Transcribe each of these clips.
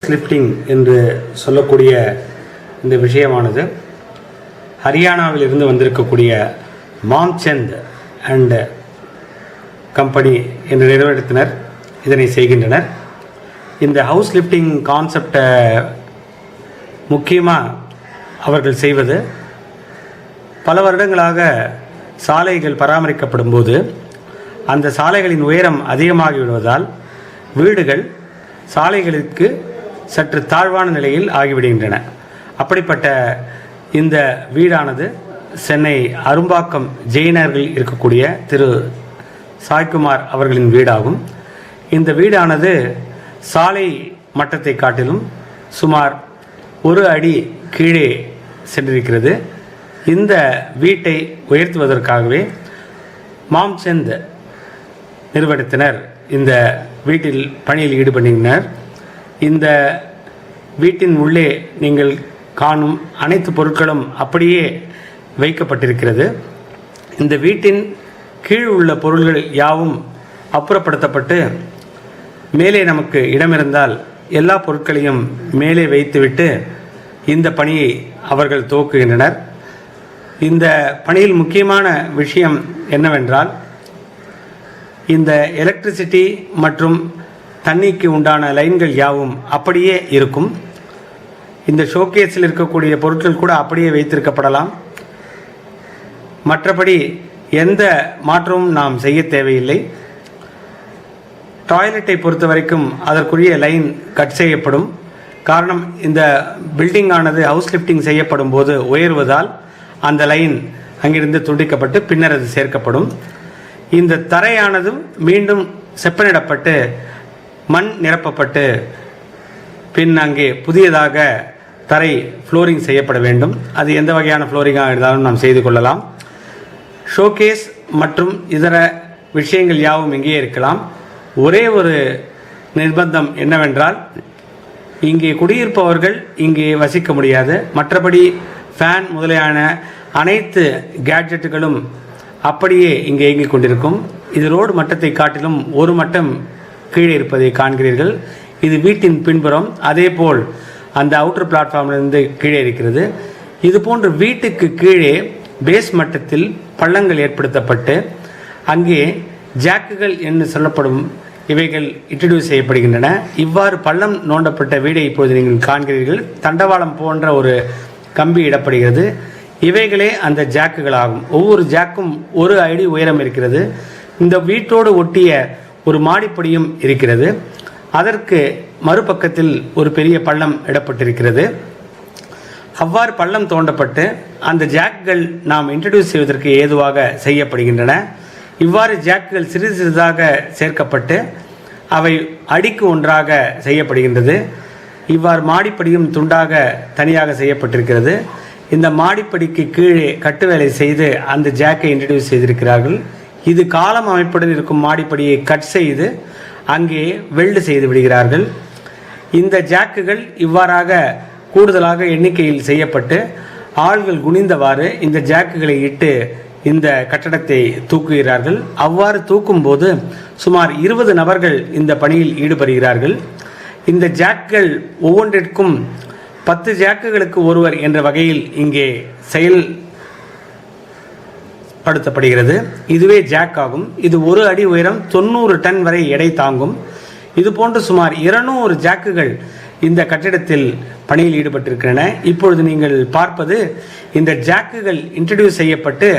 Lifting என்று சொல்லக்கூடிய இந்த விஷயமானது ஹரியானாவில் இருந்து வந்திருக்கக்கூடிய மாம்சந்த் அண்ட் கம்பெனி என்ற நிறுவனத்தினர் இதனை செய்கின்றனர். இந்த ஹவுஸ் லிஃப்டிங் கான்செப்டை முக்கியமாக அவர்கள் செய்வது, பல வருடங்களாக சாலைகள் பராமரிக்கப்படும் போது அந்த சாலைகளின் உயரம் அதிகமாகி விடுவதால் வீடுகள் சாலைகளுக்கு சற்று தாழ்வான நிலையில் ஆகிவிடுகின்றன. அப்படிப்பட்ட இந்த வீடானது சென்னை அரும்பாக்கம் ஜெயினர்கள் இருக்கக்கூடிய திரு சாய்குமார் அவர்களின் வீடாகும். இந்த வீடானது சாலை மட்டத்தை காட்டிலும் சுமார் 1 அடி கீழே சென்றிருக்கிறது. இந்த வீட்டை உயர்த்துவதற்காகவே மாம்சந்த் நிறுவனத்தினர் இந்த வீட்டில் பணியில் ஈடுபடுகின்றனர். இந்த வீட்டின் உள்ளே நீங்கள் காணும் அனைத்து பொருட்களும் அப்படியே வைக்கப்பட்டிருக்கிறது. இந்த வீட்டின் கீழ் உள்ள பொருள்கள் யாவும் அப்புறப்படுத்தப்பட்டு மேலே நமக்கு இடமிருந்தால் எல்லா பொருட்களையும் மேலே வைத்துவிட்டு இந்த பணியை அவர்கள் துவக்குகின்றனர். இந்த பணியில் முக்கியமான விஷயம் என்னவென்றால், இந்த எலக்ட்ரிசிட்டி மற்றும் தண்ணிக்கு உண்டான லைன்கள் யாவும் அப்படியே இருக்கும். இந்த ஷோகேஸில் இருக்கக்கூடிய பொருட்கள் கூட அப்படியே வைத்திருக்கப்படலாம். மற்றபடி எந்த மாற்றமும் நாம் செய்ய தேவையில்லை. டாய்லெட்டை பொறுத்த வரைக்கும் அதற்குரிய லைன் கட் செய்யப்படும். காரணம், இந்த பில்டிங் ஆனது ஹவுஸ் லிஃப்டிங் செய்யப்படும் போது உயர்வதால் அந்த லைன் அங்கிருந்து துண்டிக்கப்பட்டு பின்னர் அது சேர்க்கப்படும். இந்த தரையானது மீண்டும் செப்பனிடப்பட்டு மண் நிரப்பப்பட்டு பின் அங்கே புதியதாக தரை ஃப்ளோரிங் செய்யப்பட வேண்டும். அது எந்த வகையான ஃப்ளோரிங்காக இருந்தாலும் நாம் செய்து கொள்ளலாம். ஷோகேஸ் மற்றும் இதர விஷயங்கள் யாவும் இங்கே இருக்கலாம். ஒரே ஒரு நிர்பந்தம் என்னவென்றால், இங்கே குடியிருப்பவர்கள் இங்கே வசிக்க முடியாது. மற்றபடி ஃபேன் முதலியான அனைத்து கேட்ஜெட்டுகளும் அப்படியே இங்கே இயங்கிக் கொண்டிருக்கும். இது ரோடு மட்டத்தை காட்டிலும் 1 மட்டம் கீழே இருப்பதை காண்கிறீர்கள். இது வீட்டின் பின்புறம். அதேபோல் அந்த அவுட்டர் பிளாட்ஃபார்மிலிருந்து கீழே இருக்கிறது. இது போன்று வீட்டுக்கு கீழே பேஸ் மட்டத்தில் பள்ளங்கள் ஏற்படுத்தப்பட்டு அங்கே ஜாக்குகள் என்று சொல்லப்படும் இவைகள் இன்ட்ரடியூஸ் செய்யப்படுகின்றன. இவ்வாறு பள்ளம் நோண்டப்பட்ட வீடை இப்போது நீங்கள் காண்கிறீர்கள். தண்டவாளம் போன்ற ஒரு கம்பி இடப்படுகிறது. இவைகளே அந்த ஜாக்குகள் ஆகும். ஒவ்வொரு ஜாக்கும் 1 அடி உயரம் இருக்கிறது. இந்த வீட்டோடு ஒட்டிய ஒரு மாடிப்படியும் இருக்கிறது. அதற்கு மறுபக்கத்தில் ஒரு பெரிய பள்ளம் இடப்பட்டிருக்கிறது. அவ்வாறு பள்ளம் தோண்டப்பட்டு அந்த ஜாக்குகள் நாம் இன்ட்ரடியூஸ் செய்வதற்கு ஏதுவாக செய்யப்படுகின்றன. இவ்வாறு ஜாக்குகள் சிறிது சிறிதாக சேர்க்கப்பட்டு அவை அடிக்கு ஒன்றாக செய்யப்படுகின்றது. இவ்வாறு மாடிப்படியும் துண்டாக தனியாக செய்யப்பட்டிருக்கிறது. இந்த மாடிப்படிக்கு கீழே கட்டு வேலை செய்து அந்த ஜாக்கை இன்ட்ரடியூஸ் செய்திருக்கிறார்கள். இது காலம் அமைப்புடன் இருக்கும் மாடிப்படியை கட் செய்து அங்கே வெல்டு செய்து விடுகிறார்கள். இந்த ஜாக்குகள் இவ்வாறாக கூடுதலாக எண்ணிக்கையில் செய்யப்பட்டு ஆள்கள் குனிந்தவாறு இந்த ஜாக்குகளை இட்டு இந்த கட்டடத்தை தூக்குகிறார்கள். அவ்வாறு தூக்கும் போது சுமார் 20 நபர்கள் இந்த பணியில் ஈடுபடுகிறார்கள். இந்த ஜாக்குகள் ஒவ்வொன்றிற்கும் 10 ஜாக்குகளுக்கு ஒருவர் என்ற வகையில் இங்கே செயல்படுத்தப்படுகிறது. இதுவே ஜாக் ஆகும். இது 1 அடி உயரம், 90 டன் வரை எடை தாங்கும். இது போன்று சுமார் 200 ஜாக்குகள் இந்த கட்டிடத்தில் பணியில் ஈடுபட்டிருக்கின்றன. இப்பொழுது நீங்கள் பார்ப்பது இந்த ஜாக்குகள் இன்ட்ரடியூஸ் செய்யப்பட்டு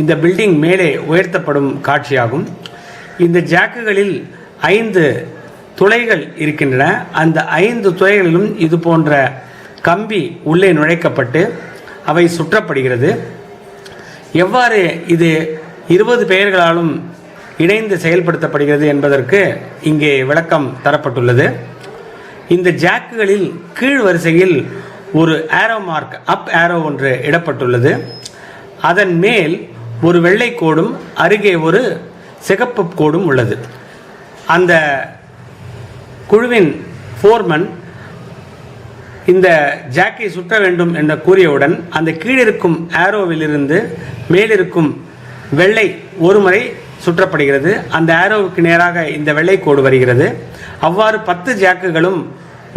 இந்த பில்டிங் மேலே உயர்த்தப்படும் காட்சியாகும். இந்த ஜாக்குகளில் 5 துளைகள் இருக்கின்றன. அந்த 5 துளைகளிலும் இது போன்ற கம்பி உள்ளே நுழைக்கப்பட்டு அவை சுற்றப்படுகிறது. எவ்வாறு இது 20 பெயர்களாலும் இணைந்து செயல்படுத்தப்படுகிறது என்பதற்கு இங்கே விளக்கம் தரப்பட்டுள்ளது. இந்த ஜாக்குகளில் கீழ் வரிசையில் ஒரு ஆரோ மார்க், அப் ஆரோ ஒன்று இடப்பட்டுள்ளது. அதன் மேல் ஒரு வெள்ளை கோடும் அருகே ஒரு சிகப்பு கோடும் உள்ளது. அந்த குழுவின் ஃபோர்மன் இந்த ஜாக்கை சுற்ற வேண்டும் என்று கூறியவுடன் அந்த கீழிருக்கும் ஆரோவிலிருந்து மேலிருக்கும் வெள்ளை ஒரு முறை சுற்றப்படுகிறது. அந்த ஆரோவுக்கு நேராக இந்த வெள்ளை கோடு வருகிறது. அவ்வாறு 10 ஜாக்குகளும்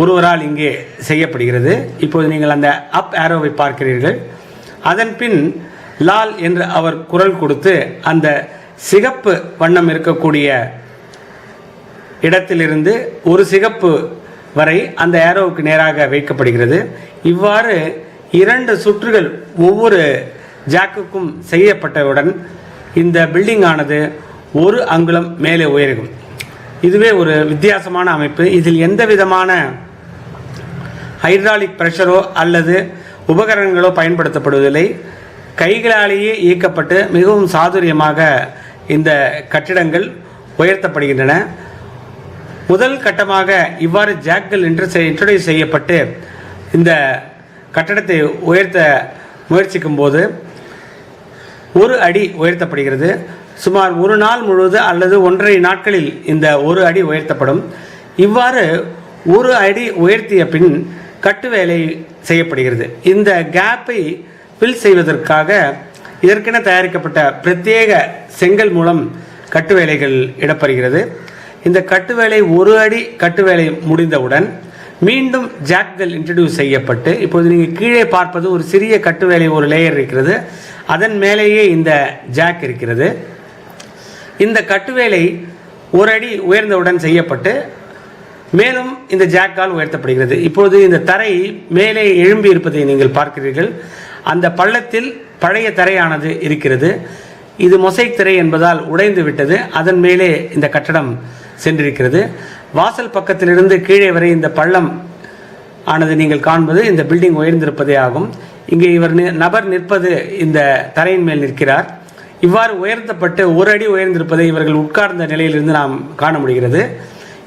ஒருவரால் இங்கே செய்யப்படுகிறது. இப்போது நீங்கள் அந்த அப் ஆரோவை பார்க்கிறீர்கள். அதன் பின் லால் என்று அவர் குரல் கொடுத்து அந்த சிகப்பு வண்ணம் இருக்கக்கூடிய இடத்திலிருந்து ஒரு சிகப்பு வரை அந்த ஏரோவுக்கு நேராக வைக்கப்படுகிறது. இவ்வாறு 2 சுற்றுகள் ஒவ்வொரு ஜாக்குக்கும் செய்யப்பட்டவுடன் இந்த பில்டிங் ஆனது 1 அங்குலம் மேலே உயரும். இதுவே ஒரு வித்தியாசமான அமைப்பு. இதில் எந்த விதமான ஹைட்ராலிக் பிரஷரோ அல்லது உபகரணங்களோ பயன்படுத்தப்படுவதில்லை. கைகளாலேயே இயக்கப்பட்டு மிகவும் சாதுரியமாக இந்த கட்டிடங்கள் உயர்த்தப்படுகின்றன. முதல் கட்டமாக இவ்வாறு ஜாக்கள் இன்ட்ரோடியூஸ் செய்யப்பட்டு இந்த கட்டடத்தை உயர்த்த முயற்சிக்கும் போது 1 அடி உயர்த்தப்படுகிறது. சுமார் 1 நாள் முழுவது அல்லது 1.5 நாட்களில் இந்த 1 அடி உயர்த்தப்படும். இவ்வாறு 1 அடி உயர்த்திய பின் கட்டு வேலை செய்யப்படுகிறது. இந்த கேப்பை ஃபில் செய்வதற்காக இதற்கென தயாரிக்கப்பட்ட பிரத்யேக செங்கல் மூலம் கட்டு வேலைகள் இடப்படுகிறது. இந்த கட்டு வேலை 1 அடி கட்டு வேலை முடிந்தவுடன் மீண்டும் ஜாக்கள் இன்ட்ரடியூஸ் செய்யப்பட்டு இப்போது நீங்கள் கீழே பார்ப்பது ஒரு சிறிய கட்டு வேலை ஒரு லேயர் இருக்கிறது. அதன் மேலேயே இந்த ஜாக் இருக்கிறது. இந்த கட்டுவேலை 1 அடி உயர்ந்தவுடன் செய்யப்பட்டு மேலும் இந்த ஜாக்கால் உயர்த்தப்படுகிறது. இப்போது இந்த தரை மேலே எழும்பி இருப்பதை நீங்கள் பார்க்கிறீர்கள். அந்த பள்ளத்தில் பழைய தரையானது இருக்கிறது. இது மொசைக் திரை என்பதால் உடைந்து விட்டது. அதன் மேலே இந்த கட்டடம் சென்றிருக்கிறது. வாசல் பக்கத்திலிருந்து கீழே வரை இந்த பள்ளம் ஆனது நீங்கள் காண்பது இந்த பில்டிங் உயர்ந்திருப்பதே ஆகும். இங்கே நபர் நிற்பது இந்த தரையின் மேல் நிற்கிறார். இவ்வாறு உயர்த்தப்பட்டு 1 அடி உயர்ந்திருப்பதை இவர்கள் உட்கார்ந்த நிலையிலிருந்து நாம் காண முடிகிறது.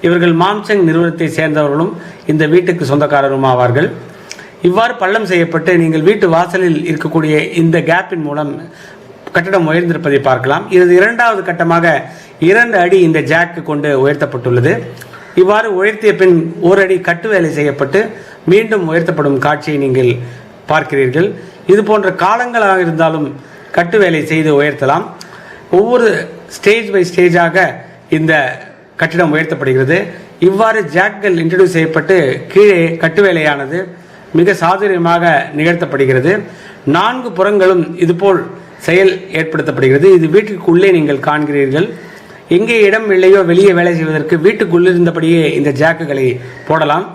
இவர்கள் மாம்சங் நிறுவனத்தை சேர்ந்தவர்களும் இந்த வீட்டுக்கு சொந்தக்காரரும் ஆவார்கள். இவ்வாறு பள்ளம் செய்யப்பட்டு நீங்கள் வீட்டு வாசலில் இருக்கக்கூடிய இந்த கேப்பின் மூலம் கட்டடம் உயர்ந்திருப்பதை பார்க்கலாம். இது 2வது கட்டமாக 2 அடி இந்த ஜாக்கு கொண்டு உயர்த்தப்பட்டுள்ளது. இவ்வாறு உயர்த்திய பின் 1 அடி கட்டு வேலை செய்யப்பட்டு மீண்டும் உயர்த்தப்படும் காட்சியை நீங்கள் பார்க்கிறீர்கள். இது போன்ற காலங்களாக இருந்தாலும் கட்டு வேலை செய்து உயர்த்தலாம். ஒவ்வொரு ஸ்டேஜ் பை ஸ்டேஜாக இந்த கட்டிடம் உயர்த்தப்படுகிறது. இவ்வாறு ஜாக்கள் இன்ட்ரடியூஸ் செய்யப்பட்டு கீழே கட்டு வேலையானது மிக சாதுரியமாக நிகழ்த்தப்படுகிறது. 4 புறங்களும் இதுபோல் செயல் ஏற்படுத்தப்படுகிறது. இது வீட்டுக்குள்ளே நீங்கள் காண்கிறீர்கள். எங்கே இடம் இல்லையோ வெளியே வேலை செய்வதற்கு வீட்டுக்குள்ளிருந்தபடியே இந்த ஜாக்குகளை போடலாம்.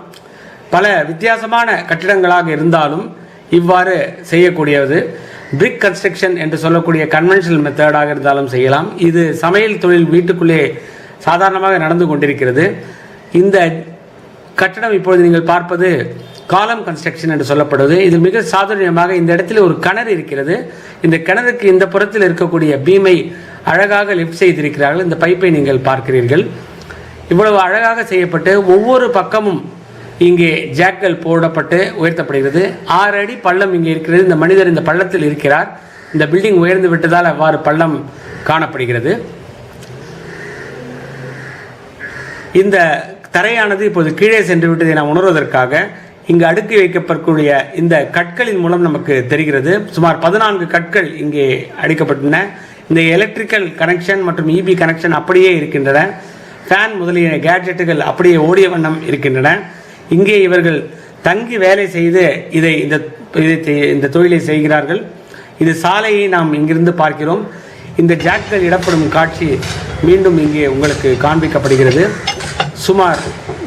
பல வித்தியாசமான கட்டிடங்களாக இருந்தாலும் இவ்வாறு செய்யக்கூடியது. பிரிக் கன்ஸ்ட்ரக்ஷன் என்று சொல்லக்கூடிய கன்வென்ஷனல் மெத்தடாக இருந்தாலும் செய்யலாம். இது சமையல் தொழில் வீட்டுக்குள்ளே சாதாரணமாக நடந்து கொண்டிருக்கிறது. இந்த கட்டடம் இப்பொழுது நீங்கள் பார்ப்பது காலம் கன்ஸ்ட்ரக்ஷன் என்று சொல்லப்படுவது. இது மிக சாதுரியமாக இந்த இடத்துல ஒரு கிணறு இருக்கிறது. இந்த கிணறுக்கு இந்த புறத்தில் இருக்கக்கூடிய பீமை அழகாக லிஃப்ட் செய்திருக்கிறார்கள். இந்த பைப்பை நீங்கள் பார்க்கிறீர்கள். இவ்வளவு அழகாக செய்யப்பட்டு ஒவ்வொரு பக்கமும் இங்கே ஜாக்கள் போடப்பட்டு உயர்த்தப்படுகிறது. 6 அடி பள்ளம் இங்கே இருக்கிறது. இந்த மனிதர் இந்த பள்ளத்தில் இருக்கிறார். இந்த பில்டிங் உயர்ந்து விட்டதால் அவ்வாறு பள்ளம் காணப்படுகிறது. இந்த தரையானது இப்போது கீழே சென்று விட்டதை நாம் உணர்வதற்காக இங்கு அடுக்கி வைக்கப்படக்கூடிய இந்த கற்களின் மூலம் நமக்கு தெரிகிறது. சுமார் 14 கற்கள் இங்கே அடிக்கப்பட்டன. இந்த எலக்ட்ரிக்கல் கனெக்ஷன் மற்றும் இபி கனெக்ஷன் அப்படியே இருக்கின்றன. ஃபேன் முதலிய கேட்ஜெட்டுகள் அப்படியே ஓடிய வண்ணம் இருக்கின்றன. இங்கே இவர்கள் தங்கி வேலை செய்து இந்த தொழிலை செய்கிறார்கள். இது சாலையை நாம் இங்கிருந்து பார்க்கிறோம். இந்த ஜாக்கள் இடப்படும் காட்சி மீண்டும் இங்கே உங்களுக்கு காண்பிக்கப்படுகிறது. சுமார்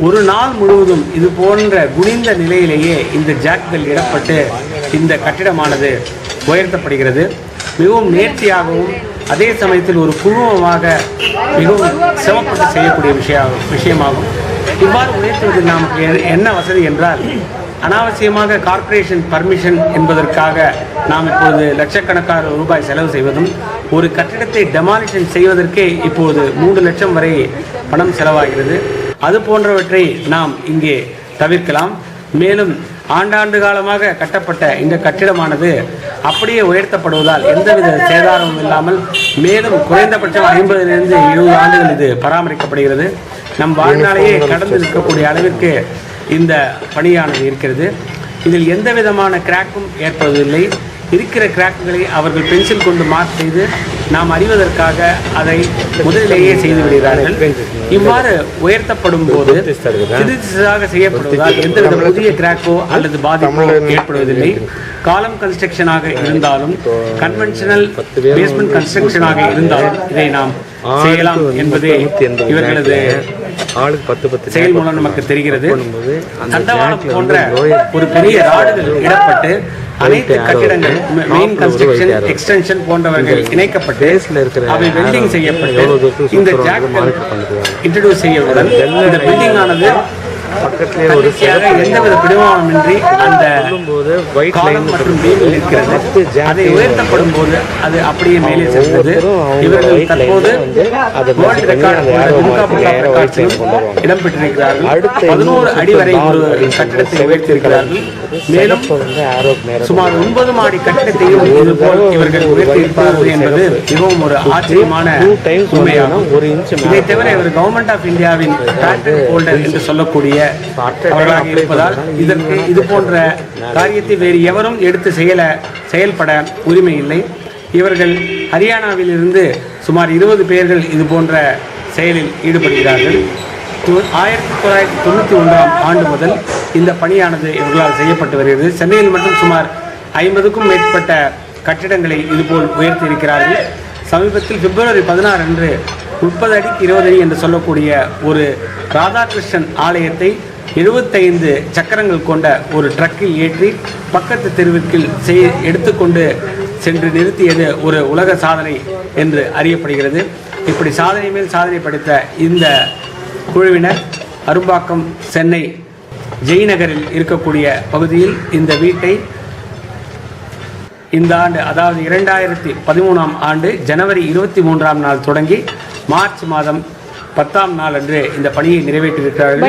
1 நாள் முழுவதும் இது போன்ற குனிந்த நிலையிலேயே இந்த ஜாக்கள் இடப்பட்டு இந்த கட்டிடமானது உயர்த்தப்படுகிறது. மிகவும் நேர்த்தியாகவும் அதே சமயத்தில் ஒரு குழுமமாக மிகவும் சிரமப்பட்டு செய்யக்கூடிய விஷயமாகும். இவ்வாறு உயர்த்துவதில் நமக்கு என்ன வசதி என்றால், அனாவசியமாக கார்ப்பரேஷன் பர்மிஷன் என்பதற்காக நாம் இப்போது லட்சக்கணக்கான ரூபாய் செலவு செய்வதும், ஒரு கட்டிடத்தை டெமாலிஷன் செய்வதற்கே இப்போது 3 லட்சம் வரை பணம் செலவாகிறது. அது போன்றவற்றை நாம் இங்கே தவிர்க்கலாம். மேலும் ஆண்டாண்டு காலமாக கட்டப்பட்ட இந்த கட்டிடமானது அப்படியே உயர்த்தப்படுவதால் எந்தவித சேதாரமும் இல்லாமல் மேலும் குறைந்தபட்சம் 50 to 70 ஆண்டுகள் இது பராமரிக்கப்படுகிறது. நம் வாழ்நாளையே கடந்து நிற்கக்கூடிய அளவிற்கு இந்த பணியானது இருக்கிறது. இதில் எந்த விதமான கிராக்கும் ஏற்படுவதில்லை. இருக்கிற கிராக்குகளை அவர்கள் பென்சில் கொண்டு மார்க் செய்து நாம் அறிவதற்காக அதை முதலிலேயே செய்து விடுகிறார்கள். இவ்வாறு உயர்த்தப்படும் போது சிறிதாக செய்யப்படுவதால் எந்தவித புதிய கிராக்கோ அல்லது பாதிப்போ ஏற்படுவதில்லை. காலம் கன்ஸ்ட்ரக்ஷனாக இருந்தாலும் கன்வென்ஷனல் பேஸ்மெண்ட் கன்ஸ்ட்ரக்ஷனாக இருந்தாலும் இதை நாம் செய்யலாம் என்பதே இவர்களது செயல் மூலம் நமக்கு தெரிகிறது. தண்டவாளம் போன்ற ஒரு பெரிய ராடுகள் இடப்பட்டு அனைத்து கட்டிடங்கள் மெயின் கன்ஸ்ட்ரக்ஷன் எக்ஸ்டென்ஷன் போன்றவர்கள் இணைக்கப்பட்டு அவை வெல்டிங் செய்யப்பட்டு இந்த ஜாக்கள் இன்ட்ரோடியூஸ் செய்யவுடன் இந்த பில்டிங் ஆனது எந்தவித பிடிமானமின்றி அந்த காலம் மற்றும் பீமில் இருக்கிறது. அதை உயர்த்தப்படும் போது அது அப்படியே மேலே சென்றது. இவர்கள் தற்போது வேர்ல்ட் ரெக்கார்ட் இடம்பெற்றிருக்கிறார்கள். 11 அடி வரை ஒரு கட்டிடத்தை உயர்த்தியிருக்கிறார்கள். மேலும் சுமார் 9 மாடி கட்டிடத்தையும் இதுபோல் இவர்கள் உயர்த்தியிருப்பார்கள் என்பது மிகவும் ஒரு ஆச்சரியமான உண்மையாகும். இதை தவிர இவர் கவர்மெண்ட் ஆஃப் இந்தியாவின் பேட்டன் ஹோல்டர் என்று சொல்லக்கூடிய அவர்களாக இருப்பதால் இதற்கு இது போன்ற காரியத்தை வேறு எவரும் எடுத்து செயல்பட உரிமை இல்லை. இவர்கள் ஹரியானாவில் இருந்து சுமார் 20 பேர்கள் இது போன்ற செயலில் ஈடுபடுகிறார்கள். 1991ஆம் ஆண்டு முதல் இந்த பணியானது இவர்களால் செய்யப்பட்டு வருகிறது. சென்னையில் மட்டும் சுமார் 50க்கும் மேற்பட்ட கட்டிடங்களை இதுபோல் உயர்த்தி இருக்கிறார்கள். சமீபத்தில் பிப்ரவரி 16 அன்று 30 அடிக்கு 20 அடி என்று சொல்லக்கூடிய ஒரு ராதாகிருஷ்ணன் ஆலயத்தை 75 சக்கரங்கள் கொண்ட ஒரு ட்ரக்கில் ஏற்றி பக்கத்து தெருவிற்கு எடுத்துக்கொண்டு சென்று நிறுத்தியது ஒரு உலக சாதனை என்று அறியப்படுகிறது. இப்படி சாதனை மேல் சாதனை படைத்த இந்த குழுவினர் அரும்பாக்கம் சென்னை ஜெய்நகரில் இருக்கக்கூடிய பகுதியில் இந்த வீட்டை இந்த ஆண்டு அதாவது 2013ஆம் ஆண்டு ஜனவரி 23ஆம் நாள் தொடங்கி மார்ச் மாதம் 10ஆம் நாள் அன்று இந்த பணியை நிறைவேற்றியிருக்கிறார்கள்.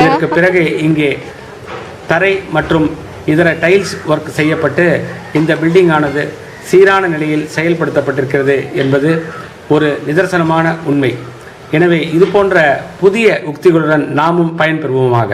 இதற்கு பிறகு இங்கே தரை மற்றும் இதர டைல்ஸ் ஒர்க் செய்யப்பட்டு இந்த பில்டிங் ஆனது சீரான நிலையில் செயல்படுத்தப்பட்டிருக்கிறது என்பது ஒரு நிதர்சனமான உண்மை. எனவே இது போன்ற புதிய உக்திகளுடன் நாமும் பயன்பெறுவோமாக.